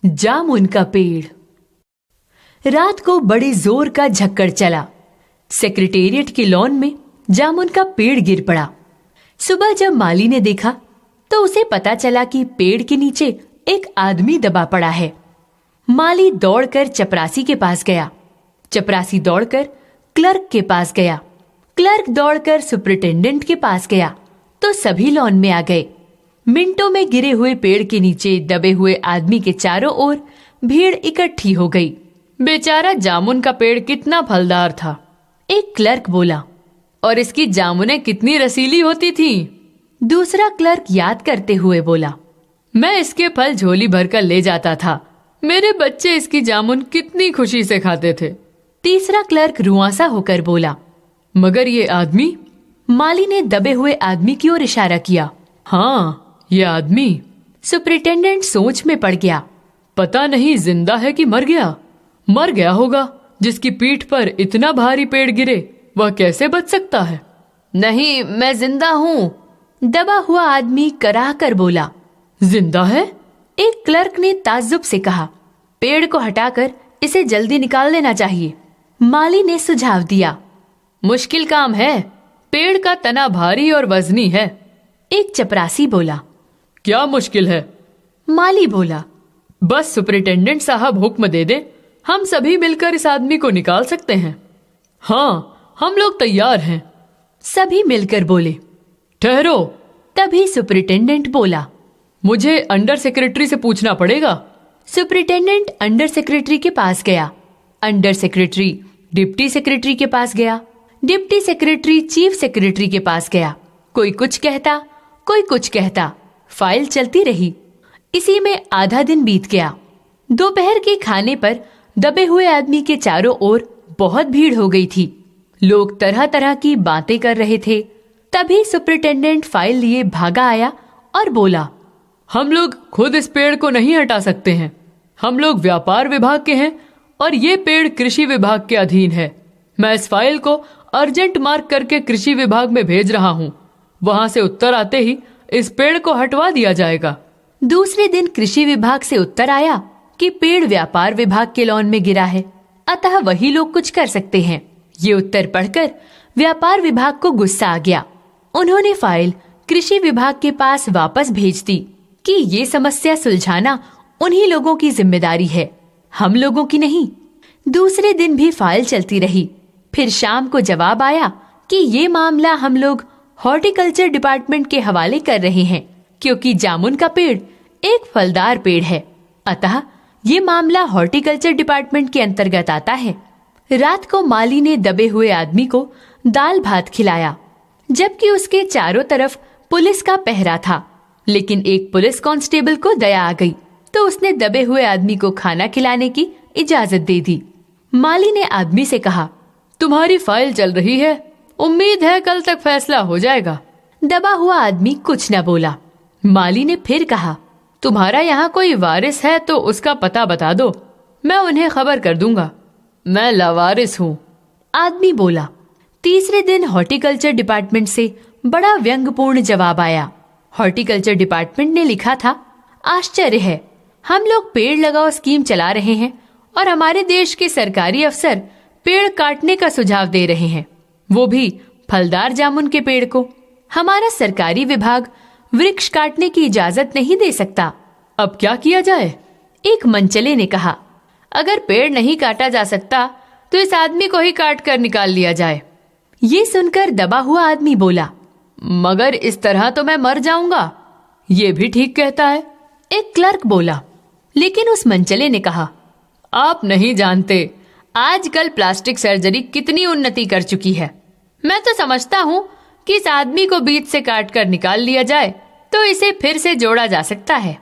जामुन का पेड़। रात को बड़े जोर का झक्कड़ चला। सेक्रेटेरिएट की लॉन में जामुन का पेड़ गिर पड़ा। सुबह जब माली ने देखा तो उसे पता चला कि पेड़ के नीचे एक आदमी दबा पड़ा है। माली दौड़कर चपरासी के पास गया। चपरासी दौड़कर क्लर्क के पास गया। क्लर्क दौड़कर सुपरिटेंडेंट के पास गया तो सभी लॉन में आ गए। मिनटों में गिरे हुए पेड़ के नीचे दबे हुए आदमी के चारों ओर भीड़ इकट्ठी हो गई। बेचारा जामुन का पेड़ कितना फलदार था, एक क्लर्क बोला। और इसकी जामुनें कितनी रसीली होती थीं। दूसरा क्लर्क याद करते हुए बोला, मैं इसके फल झोली भरकर ले जाता था। मेरे बच्चे इसकी जामुन कितनी खुशी से खाते थे। तीसरा क्लर्क रुआंसा होकर बोला, मगर ये आदमी? माली ने दबे हुए आदमी की ओर इशारा किया। हाँ, ये आदमी। सुपरिटेंडेंट सोच में पड़ गया। पता नहीं जिंदा है कि मर गया। मर गया होगा। जिसकी पीठ पर इतना भारी पेड़ गिरे वह कैसे बच सकता है? नहीं, मैं जिंदा हूँ। दबा हुआ आदमी कराह कर बोला। जिंदा है? एक क्लर्क ने ताज्जुब से कहा। पेड़ को हटाकर इसे जल्दी निकाल देना चाहिए। माली ने सुझाव दिया। मुश्किल काम है, पेड़ का तना भारी और वजनी है। एक चपरासी बोला। क्या मुश्किल है? माली बोला, बस सुपरिटेंडेंट साहब हुक्म दे दे, हम सभी मिलकर इस आदमी को निकाल सकते हैं। हाँ, हम लोग तैयार हैं। सभी मिलकर बोले। ठहरो। तभी सुपरिटेंडेंट बोला, मुझे अंडर सेक्रेटरी से पूछना पड़ेगा। सुपरिटेंडेंट अंडर सेक्रेटरी के पास गया। अंडर सेक्रेटरी डिप्टी सेक्रेटरी के पास गया। डिप्टी सेक्रेटरी चीफ सेक्रेटरी के पास गया। कोई कुछ कहता, कोई कुछ कहता। फाइल चलती रही। इसी में आधा दिन बीत गया। दोपहर के खाने पर दबे हुए आदमी के चारों ओर बहुत भीड़ हो गई थी। लोग तरह तरह की बातें कर रहे थे। तभी सुपरिटेंडेंट फाइल लिए भागा आया और बोला, हम लोग खुद इस पेड़ को नहीं हटा सकते हैं। हम लोग व्यापार विभाग के हैं और ये पेड़ कृषि विभाग के अधीन है। मैं इस फाइल को अर्जेंट मार्क करके कृषि विभाग में भेज रहा हूँ। वहां से उत्तर आते ही इस पेड़ को हटवा दिया जाएगा। दूसरे दिन कृषि विभाग से उत्तर आया कि पेड़ व्यापार विभाग के लॉन में गिरा है, अतः वही लोग कुछ कर सकते हैं। ये उत्तर पढ़कर व्यापार विभाग को गुस्सा आ गया। उन्होंने फाइल कृषि विभाग के पास वापस भेज दी कि ये समस्या सुलझाना उन्हीं लोगों की जिम्मेदारी है, हम लोगों की नहीं। दूसरे दिन भी फाइल चलती रही। फिर शाम को जवाब आया कि ये मामला हम लोग हॉर्टिकल्चर डिपार्टमेंट के हवाले कर रहे हैं, क्योंकि जामुन का पेड़ एक फलदार पेड़ है, अतः ये मामला हॉर्टिकल्चर डिपार्टमेंट के अंतर्गत आता है। रात को माली ने दबे हुए आदमी को दाल भात खिलाया, जबकि उसके चारों तरफ पुलिस का पहरा था। लेकिन एक पुलिस कांस्टेबल को दया आ गई तो उसने दबे हुए आदमी को खाना खिलाने की इजाजत दे दी। माली ने आदमी से कहा, तुम्हारी फाइल चल रही है, उम्मीद है कल तक फैसला हो जाएगा। दबा हुआ आदमी कुछ न बोला। माली ने फिर कहा, तुम्हारा यहाँ कोई वारिस है तो उसका पता बता दो, मैं उन्हें खबर कर दूंगा। मैं लावारिस हूँ, आदमी बोला। तीसरे दिन हॉर्टिकल्चर डिपार्टमेंट से बड़ा व्यंग्यपूर्ण जवाब आया। हॉर्टिकल्चर डिपार्टमेंट ने लिखा था, आश्चर्य है, हम लोग पेड़ लगाओ स्कीम चला रहे हैं और हमारे देश के सरकारी अफसर पेड़ काटने का सुझाव दे रहे हैं, वो भी फलदार जामुन के पेड़ को। हमारा सरकारी विभाग वृक्ष काटने की इजाजत नहीं दे सकता। अब क्या किया जाए? एक मनचले ने कहा, अगर पेड़ नहीं काटा जा सकता तो इस आदमी को ही काट कर निकाल लिया जाए। ये सुनकर दबा हुआ आदमी बोला, मगर इस तरह तो मैं मर जाऊंगा। ये भी ठीक कहता है, एक क्लर्क बोला। लेकिन उस मनचले ने कहा, आप नहीं जानते आजकल प्लास्टिक सर्जरी कितनी उन्नति कर चुकी है। मैं तो समझता हूँ कि इस आदमी को बीच से काट कर निकाल लिया जाए तो इसे फिर से जोड़ा जा सकता है।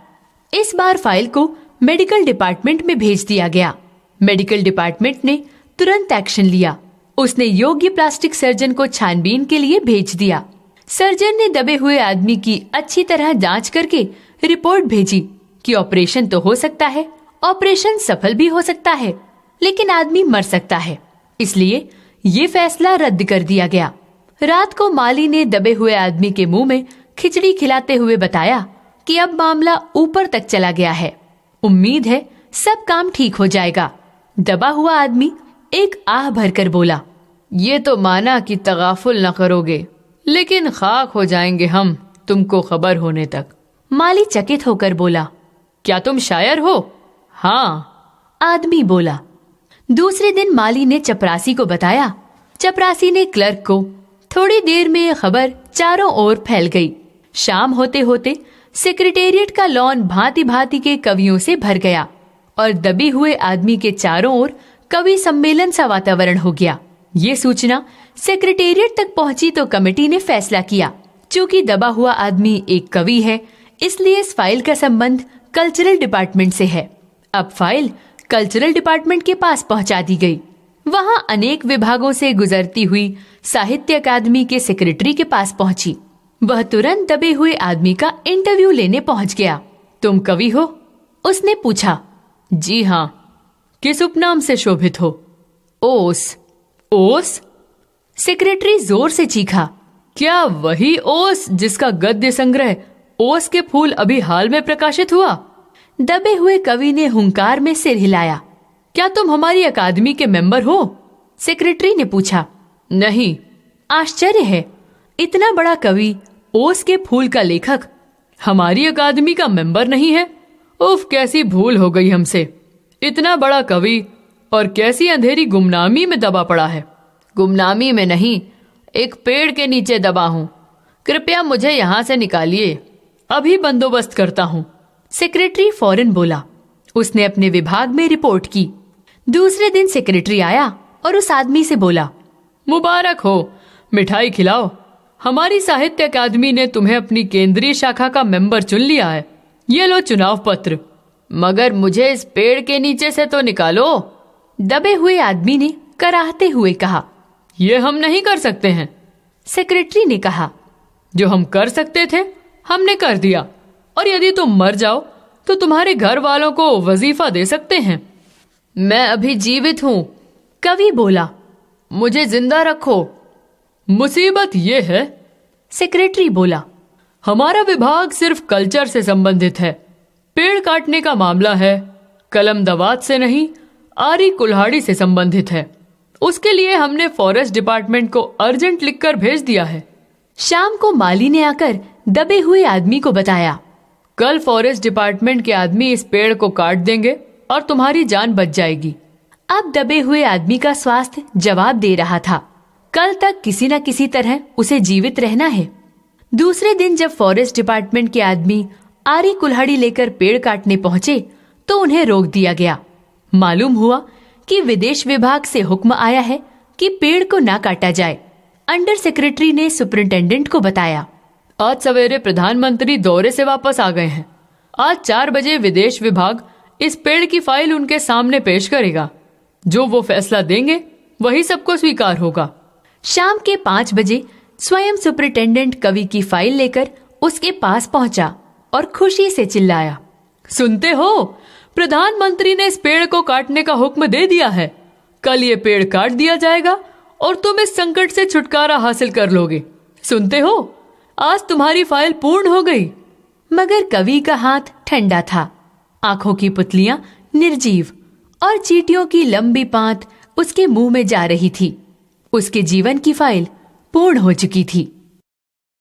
इस बार फाइल को मेडिकल डिपार्टमेंट में भेज दिया गया। मेडिकल डिपार्टमेंट ने तुरंत एक्शन लिया। उसने योग्य प्लास्टिक सर्जन को छानबीन के लिए भेज दिया। सर्जन ने दबे हुए आदमी की अच्छी तरह जांच करके रिपोर्ट भेजी कि ऑपरेशन तो हो सकता है, ऑपरेशन सफल भी हो सकता है, लेकिन आदमी मर सकता है। इसलिए ये फैसला रद्द कर दिया गया। रात को माली ने दबे हुए आदमी के मुंह में खिचड़ी खिलाते हुए बताया कि अब मामला ऊपर तक चला गया है। उम्मीद है सब काम ठीक हो जाएगा। दबा हुआ आदमी एक आह भरकर बोला, ये तो माना कि तगाफुल न करोगे, लेकिन खाक हो जाएंगे हम तुमको खबर होने तक। माली चकित होकर बोला, क्या तुम शायर हो? हाँ, आदमी बोला। दूसरे दिन माली ने चपरासी को बताया। चपरासी ने क्लर्क को। थोड़ी देर में यह खबर चारों ओर फैल गई। शाम होते होते सेक्रेटेरिएट का लॉन भांति भांति के कवियों से भर गया और दबे हुए आदमी के चारों ओर कवि सम्मेलन सा वातावरण हो गया। ये सूचना सेक्रेटेरिएट तक पहुंची तो कमेटी ने फैसला किया, चूंकि दबा हुआ आदमी एक कवि है, इसलिए इस फाइल का संबंध कल्चरल डिपार्टमेंट से है। अब फाइल कल्चरल डिपार्टमेंट के पास पहुंचा दी गई। वहां अनेक विभागों से गुजरती हुई साहित्य अकादमी के सेक्रेटरी के पास पहुंची। वह तुरंत दबे हुए आदमी का इंटरव्यू लेने पहुंच गया। तुम कवि हो? उसने पूछा। जी हाँ। किस उपनाम से शोभित हो? ओस। ओस? सेक्रेटरी जोर से चीखा। क्या वही ओस जिसका गद्य संग्रह ओस के फूल अभी हाल में प्रकाशित हुआ? दबे हुए कवि ने हुंकार में सिर हिलाया। क्या तुम हमारी अकादमी के मेंबर हो? सेक्रेटरी ने पूछा। नहीं। आश्चर्य है, इतना बड़ा कवि, ओस के फूल का लेखक, हमारी अकादमी का मेंबर नहीं है? उफ, कैसी भूल हो गई हमसे। इतना बड़ा कवि और कैसी अंधेरी गुमनामी में दबा पड़ा है। गुमनामी में नहीं, एक पेड़ के नीचे दबा हूँ। कृपया मुझे यहाँ से निकालिए, अभी बंदोबस्त करता हूँ। सेक्रेटरी फौरन बोला। उसने अपने विभाग में रिपोर्ट की। दूसरे दिन सेक्रेटरी आया और उस आदमी से बोला, मुबारक हो, मिठाई खिलाओ। हमारी साहित्य अकादमी ने तुम्हें अपनी केंद्रीय शाखा का मेंबर चुन लिया है। ये लो चुनाव पत्र। मगर मुझे इस पेड़ के नीचे से तो निकालो। दबे हुए आदमी ने कराहते हुए कहा। ये हम नहीं कर सकते हैं। सेक्रेटरी ने कहा। जो हम कर सकते थे हमने कर दिया, और यदि तुम मर जाओ तो तुम्हारे घर वालों को वजीफा दे सकते हैं। मैं अभी जीवित हूँ, कवि बोला। मुझे जिंदा रखो। मुसीबत ये है, सेक्रेटरी बोला, हमारा विभाग सिर्फ कल्चर से संबंधित है। पेड़ काटने का मामला है, कलम दवात से नहीं, आरी कुल्हाड़ी से संबंधित है। उसके लिए हमने फॉरेस्ट डिपार्टमेंट को अर्जेंट लिखकर भेज दिया है। शाम को माली ने आकर दबे हुए आदमी को बताया। कल फॉरेस्ट डिपार्टमेंट के आदमी इस पेड़ को काट देंगे और तुम्हारी जान बच जाएगी। अब दबे हुए आदमी का स्वास्थ्य जवाब दे रहा था। कल तक किसी न किसी तरह उसे जीवित रहना है। दूसरे दिन जब फॉरेस्ट डिपार्टमेंट के आदमी आरी कुल्हाड़ी लेकर पेड़ काटने पहुंचे तो उन्हें रोक दिया गया। मालूम हुआ कि विदेश विभाग से हुक्म आया है कि पेड़ को ना काटा जाए। अंडर सेक्रेटरी ने सुपरिंटेंडेंट को बताया। आज सवेरे प्रधानमंत्री दौरे से वापस आ गए हैं। आज 4 बजे विदेश विभाग इस पेड़ की फाइल उनके सामने पेश करेगा। जो वो फैसला देंगे वही सबको स्वीकार होगा। शाम के 5 बजे स्वयं सुपरिंटेंडेंट कवि की फाइल लेकर उसके पास पहुंचा और खुशी से चिल्लाया, सुनते हो, प्रधानमंत्री ने इस पेड़ को काटने का हुक्म दे दिया है। कल ये पेड़ काट दिया जाएगा और तुम इस संकट से छुटकारा हासिल कर लोगे। सुनते हो, आज तुम्हारी फाइल पूर्ण हो गई। मगर कवि का हाथ ठंडा था, आंखों की पुतलियां निर्जीव और चींटियों की लंबी पांत उसके मुंह में जा रही थी। उसके जीवन की फाइल पूर्ण हो चुकी थी।